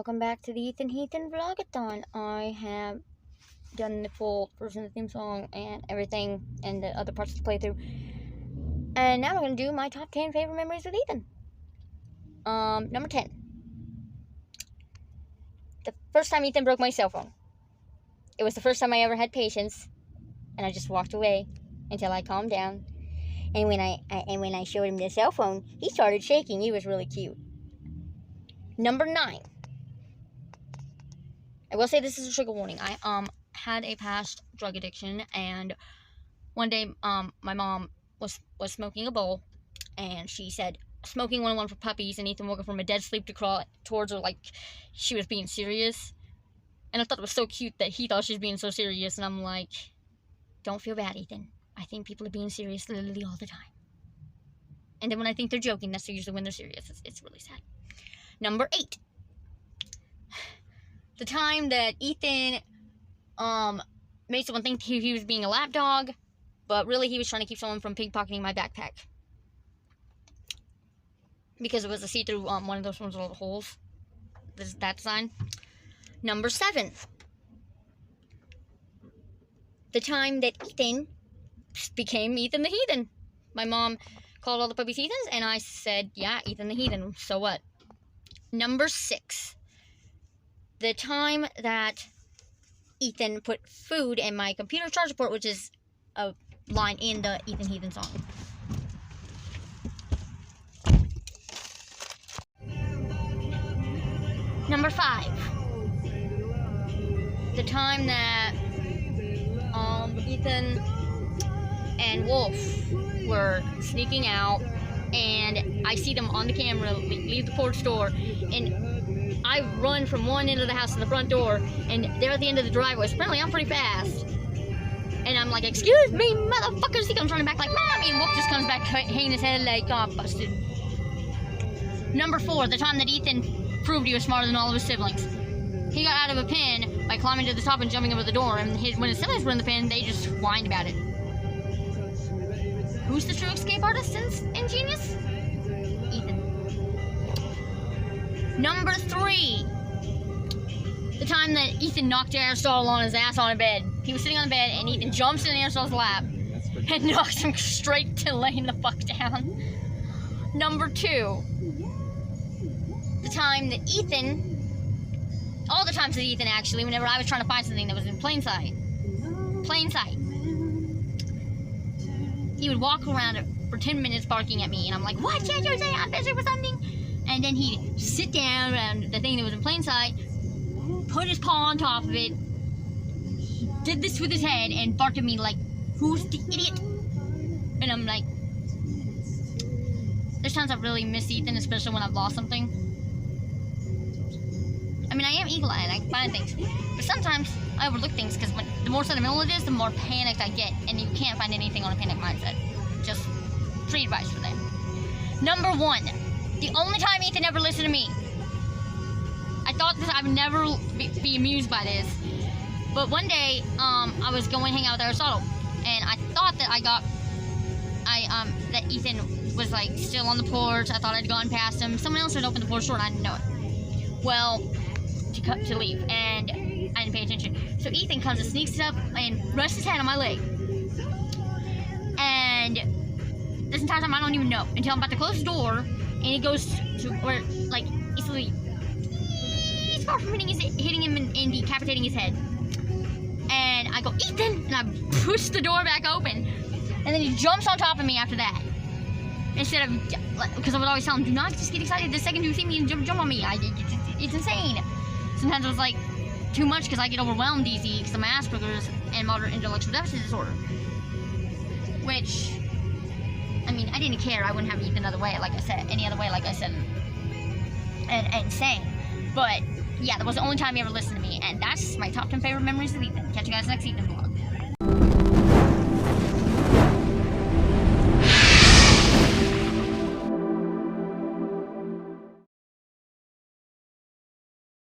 welcome back to the heathen vlogathon. I have done the full version of the theme song and everything and the other parts to play through. And now we're going to do my top 10 favorite memories with Ethan. Number 10. The first time Ethan broke my cell phone. It was the first time I ever had patience, and I just walked away until I calmed down. And when I showed him the cell phone, he started shaking. He was really cute. Number 9. I will say this is a trigger warning. I had a past drug addiction, and one day my mom was smoking a bowl, and she said, "Smoking 101 for puppies," and Ethan woke up from a dead sleep to crawl towards her like she was being serious. And I thought it was so cute that he thought she was being so serious, and I'm like, don't feel bad, Ethan. I think people are being serious literally all the time. And then when I think they're joking, that's usually when they're serious. It's really sad. Number 8. The time that Ethan made someone think he was being a lap dog, but really he was trying to keep someone from pickpocketing my backpack. Because it was a see-through, one of those ones with little holes. That design. Number 7. The time that Ethan became Ethan the Heathen. My mom called all the puppies heathens, and I said, yeah, Ethan the Heathen, so what? Number 6. The time that Ethan put food in my computer charger port, which is a line in the Ethan Heathen song. Number 5. The time that Ethan and Wolf were sneaking out, and I see them on the camera leave the porch door, and I run from one end of the house to the front door, and they're at the end of the driveway. So apparently I'm pretty fast, and I'm like, "Excuse me, motherfuckers!" He comes running back like, "Mommy!" And Wolf just comes back hanging his head like, "Oh, busted." Number 4, the time that Ethan proved he was smarter than all of his siblings. He got out of a pen by climbing to the top and jumping over the door, and when his siblings were in the pen, they just whined about it. Who's the true escape artist in Genius? Ethan. Number 3. The time that Ethan knocked Aristotle on his ass on a bed. He was sitting on the bed, and Ethan jumps in Aristotle's lap and knocks him straight to laying the fuck down. Number 2. The time that Ethan... All the times that Ethan, actually, whenever I was trying to find something that was in plain sight. He would walk around for 10 minutes barking at me, and I'm like, "What can't you say? I'm busy with something." And then he'd sit down around the thing that was in plain sight, put his paw on top of it, did this with his head, and barked at me like, "Who's the idiot?" And I'm like, there's times I've really missed Ethan, especially when I've lost something. I mean, I am eagle-eyed, I can find things, but sometimes I overlook things, because the more sentimental it is, the more panicked I get, and you can't find anything on a panic mindset. Just free advice for them. Number 1, the only time Ethan ever listened to me. I thought I would never be amused by this, but one day, I was going to hang out with Aristotle, and I thought that that Ethan was, like, still on the porch. I thought I'd gone past him. Someone else had opened the porch door, and I didn't know it. Well, to leave, and I didn't pay attention. So Ethan comes and sneaks up and rests his hand on my leg. And this entire time I don't even know until I'm about to close the door, and he goes to where, like, he's far from hitting him and decapitating his head. And I go, "Ethan!" and I push the door back open, and then he jumps on top of me after that. Instead of, because I would always tell him, "Do not just get excited the second you see me and jump on me." It's insane. Sometimes it was like too much because I get overwhelmed easy because of my Asperger's and moderate intellectual deficit disorder. Which, I mean, I didn't care. I wouldn't have Ethan any other way, like I said, and saying. But yeah, that was the only time he ever listened to me, and that's my top 10 favorite memories of Ethan. Catch you guys next Ethan vlog.